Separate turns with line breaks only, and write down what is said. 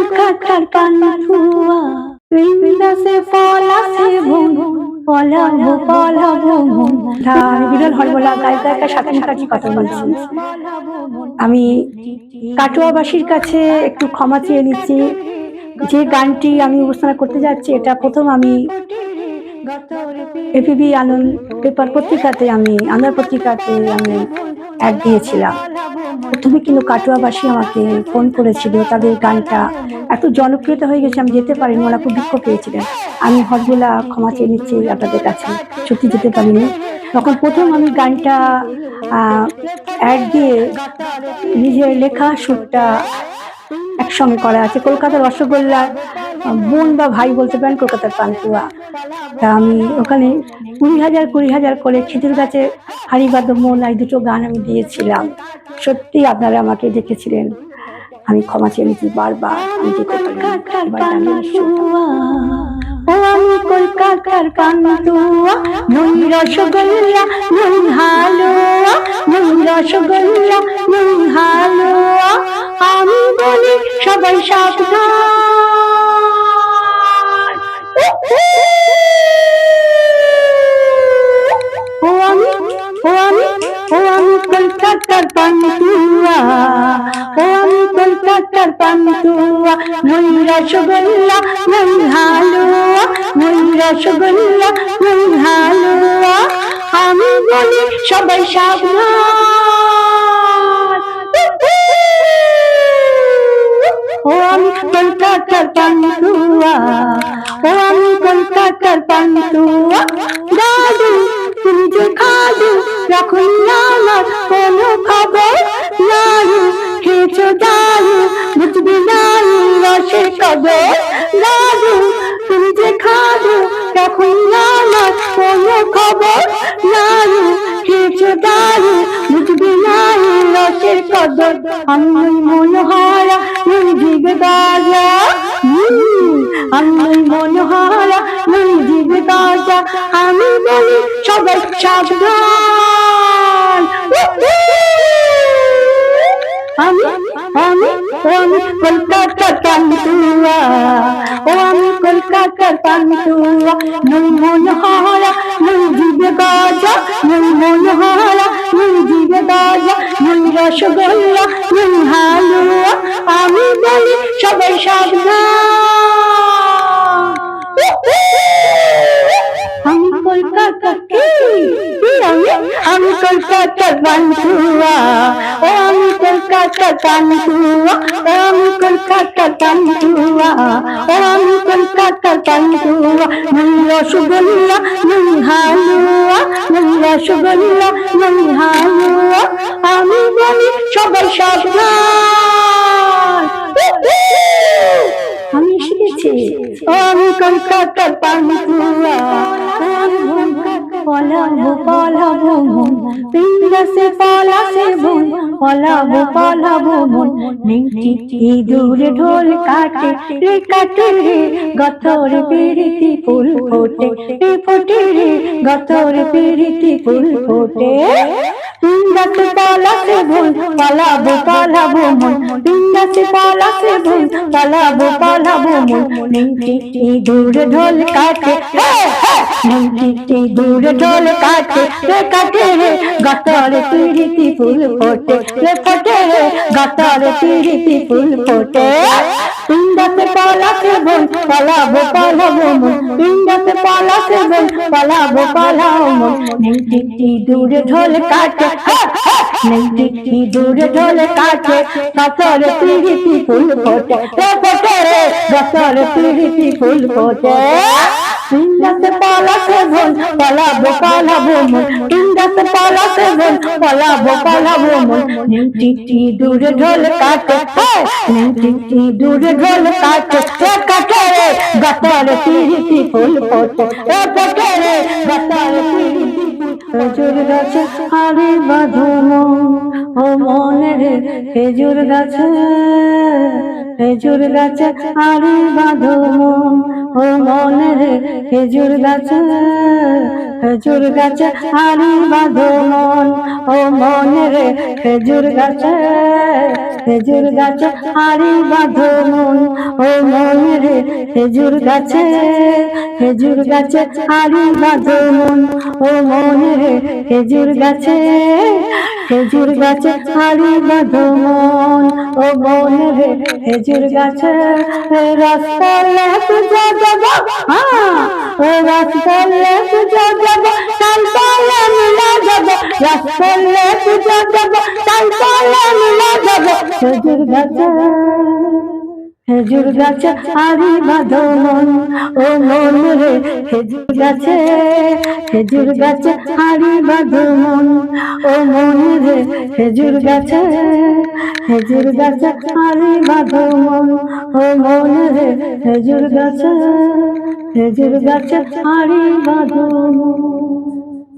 কলকাতার পান্তুয়া বৃন্দা সে পলা সে ভুন পলাবো পলাবো আমি বিরল হরবলা গায়িকার সাথে মুখার্জি কথা বলছি। আমি কাটোয়াবাসীর কাছে একটু ক্ষমা চেয়ে নিচ্ছি। যে গানটি আমি উপস্থাপনা করতে যাচ্ছি এটা প্রথম আমি এপিবি আনন্দ পেপার পত্রিকাতে আন্ধ্র পত্রিকাতে আমি অ্যাড দিয়েছিলাম। প্রথমে কিন্তু কাটোয়াবাসী আমাকে ফোন করেছিল, তাদের গানটা এত জনপ্রিয়তা হয়ে গেছে আমি যেতে পারিনি, ওরা খুব দুঃখ পেয়েছিলেন। আমি হরবোলা ক্ষমা চেয়ে নিচ্ছি আপনাদের কাছে, সত্যি যেতে পারিনি। তখন প্রথম আমি গানটা অ্যাড দিয়ে নিজের লেখা সুরটা একসঙ্গে করা আছে। কলকাতার রসগোল্লার বোন বা ভাই বলতে পারেন কলকাতার পান্তুয়া। তা আমি ওখানে 20,000 করে খেজুর গাছে হারিবাদ মন এই দুটো গান আমি দিয়েছিলাম। সত্যি আপনারা আমাকে দেখেছিলেন, আমি ক্ষমা চেয়ে নিচ্ছি বারবার। আমি যেতে আমি কলকাতার পান্তুয়া নই রসগোল্লা নই হালুয়া নই রসগোল্লা নই হালুয়া আমি বলি সবাই সাবধান। আমি কলকাতার পান্তুয়া আমি কলকাতার পান্তুয়া নই রসগোল্লা নই হালুয়া নই রসগোল্লা নই হালুয়া আমি বলি সবাই সাবধান। আমি কলকাতার পান্তুয়া আমি কলকাতার পান্তুয়া দাদু তুমি যে খাদু যখন আমার কোনো খবর নাড়ু খেয়েছো দারু বুঝবি নাড়ু রসের কদর দাদু তুমি যে খাদু যখন আমার কোনো খবর নাড়ু খেয়েছো দারু বুঝবি নাড়ু রসের কদর আমি মনোহারা নই জিবে গাজা আমি মনোহারা নই জিবে গাজা আমি বলি সবাই সাবধান। আমি কলকাতার পান্তুয়া আমি কলকাতার পান্তুয়া নই মনোহারা নই জিবে গাজা নই মনোহারা নই জিবে গাজা নই রসগোল্লা নই হালুয়া আমি বলি সবাই সাবধান। আমি কলকাতার আমি কলকাতার পান্তুয়া আমি কলকাতার পান্তুয়া আমি কলকাতার পান্তুয়া আমি কলকাতার পান্তুয়া নই রসগোল্লা নই হালুয়া নই রসগোল্লা নই হালুয়া আমি বলি সবাই সাবধান। আমি এসেছি আমি কলকাতার পান্তুয়া পলাবো পলাবো মন বৃন্দা সে পলা সে বোন পলাবো পলাবো মন নেংটি দূরে ঢোল কাটে রে গতর পিরিতি ফুল ফোটে রে ফোটে রে গতর পিরিতি ফুল ফোটে বৃন্দা সে পলা সে বোন পলাবো পলাবো মন বৃন্দা সে পলা সে বোন পলাবো পলাবো মন নেংটি দূরে ঢোল কাটে নেংটি দূরে ঢোল কাটে রে গতর পিরিতি ফুল ফোটে রে ফোটে রে গতর পিরিতি ফুল ফোটে বৃন্দা সে পলা সে বোন পলাবো পলাবো মন বৃন্দা সে পলা সে বোন পলাবো পলাবো মন নেংটি দূরে ঢোল কাটে নেংটি দূরে ঢোল কাটে গতর পিরিতি ফুল ফোটে রে ফোটে রে গতর পিরিতি ফুল ফোটে বৃন্দা সে পলা সে বোন পলাবো পলাবো মন বৃন্দা সে পলা সে বোন পলাবো পলাবো মন নেংটি দূরে ঢোল কাটে নেংটি দূরে ঢোল কাটে রে গতর পিরিতি ফুল ফোটে রে ফোটে রে গতর পিরিতি খেজুর গাছে হারি বাঁধো মন ও মনে রে খেজুর গাছে খেজুর গাছে আড়ি বাঁধো মন, ও মন রে খেজুর গাছে, খেজুর গাছে আড়ি বাঁধো মন, ও মন রে খেজুর গাছে, খেজুর গাছে আড়ি বাঁধো মন, ও মন রে খেজুর গাছে, খেজুর গাছে আড়ি বাঁধো মন, ও মন রে খেজুর গাছে, খেজুর গাছে আড়ি বাঁধো মন, ও মন রে খেজুর গাছে। রসগোল্লা পূজা যাব, ও রসগোল্লা পূজা যাব, তালতলা মিলা যাব, রসগোল্লা পূজা যাব, তালতলা মিলা যাব। খেজুর গাছে, খেজুর গাছে আড়ি বাঁধো মন, ও মন রে খেজুর গাছে, খেজুর গাছে আড়ি বাঁধো মন, ও মন রে খেজুর গাছে, খেজুর গাছে আড়ি বাঁধো মন, ও মন রে খেজুর গাছে, খেজুর গাছে আড়ি বাঁধো মন।